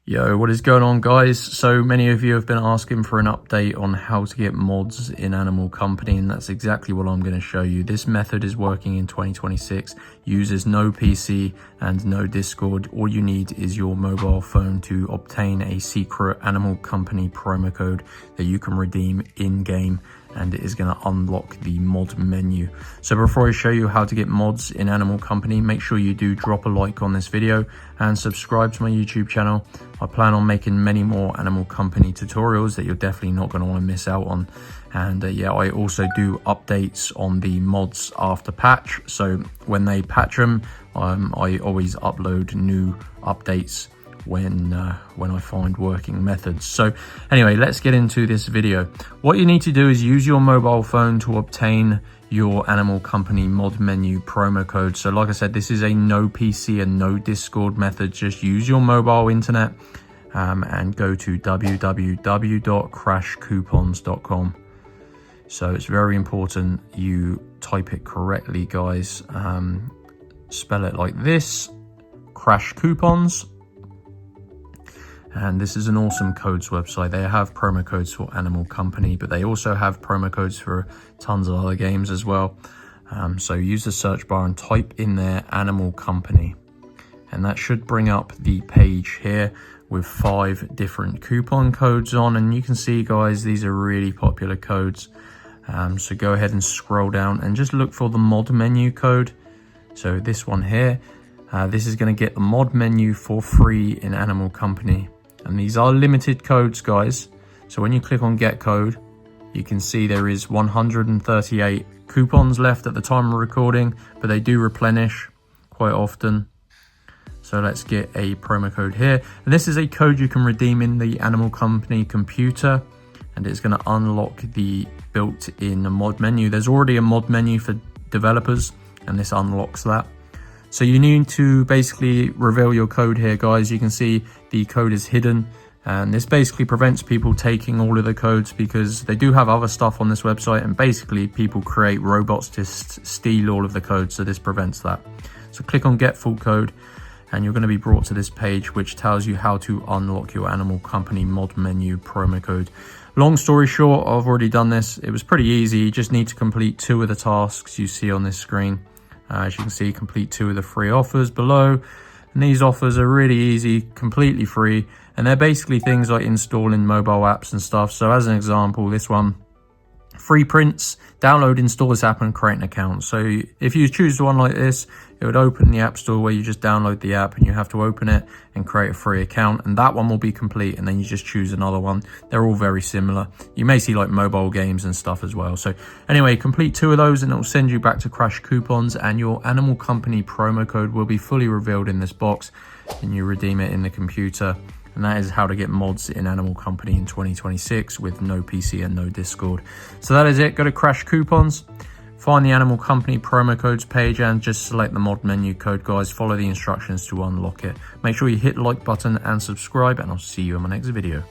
Yo, what is going on, guys? So many of you have been asking for an update on how to get mods in Animal Company, and that's exactly what I'm going to show you. This method is working in 2026, uses no PC and no Discord. All you need is your mobile phone to obtain a secret Animal Company promo code that you can redeem in-game, and it is going to unlock the mod menu. So before I show you how to get mods in Animal Company, make sure you do drop a like on this video and subscribe to my YouTube channel. I plan on making many more Animal Company tutorials that you're definitely not going to want to miss out on. And yeah, I also do updates on the mods after patch. So when they patch them, I always upload new updates when I find working methods. So anyway, let's get into this video. What you need to do is use your mobile phone to obtain your Animal Company mod menu promo code. So like I said, this is a no PC and no Discord method. Just use your mobile internet and go to www.crashcoupons.com. so it's very important you type it correctly, guys. Spell it like this: Crash Coupons. And this is an awesome codes website. They have promo codes for Animal Company, but they also have promo codes for tons of other games as well. So use the search bar and type in there Animal Company. And that should bring up the page here with 5 different coupon codes on. And you can see, guys, these are really popular codes. So go ahead and scroll down and just look for the mod menu code. So this one here, this is going to get the mod menu for free in Animal Company. And these are limited codes, guys. So when you click on get code, you can see there is 138 coupons left at the time of recording, but they do replenish quite often. So let's get a promo code here. And this is a code you can redeem in the Animal Company computer, and it's going to unlock the built-in mod menu. There's already a mod menu for developers, and this unlocks that. So you need to basically reveal your code here, guys. You can see the code is hidden, and this basically prevents people taking all of the codes because they do have other stuff on this website, and basically people create robots to steal all of the codes, so this prevents that. So click on get full code, and you're going to be brought to this page which tells you how to unlock your Animal Company mod menu promo code. Long story short, I've already done this. It was pretty easy. You just need to complete 2 of the tasks you see on this screen. As you can see, complete 2 of the free offers below. And these offers are really easy, completely free. And they're basically things like installing mobile apps and stuff. So as an example, this one, free prints, download, install this app and create an account. So if you choose one like this, it would open the App Store where you just download the app and you have to open it and create a free account. And that one will be complete, and then you just choose another one. They're all very similar. You may see like mobile games and stuff as well. So anyway, complete 2 of those and it will send you back to Crash Coupons, and your Animal Company promo code will be fully revealed in this box, and you redeem it in the computer. And that is how to get mods in Animal Company in 2026 with no PC and no Discord. So that is it. Go to Crash Coupons, find the Animal Company promo codes page, and just select the mod menu code, guys. Follow the instructions to unlock it. Make sure you hit the like button and subscribe, and I'll see you in my next video.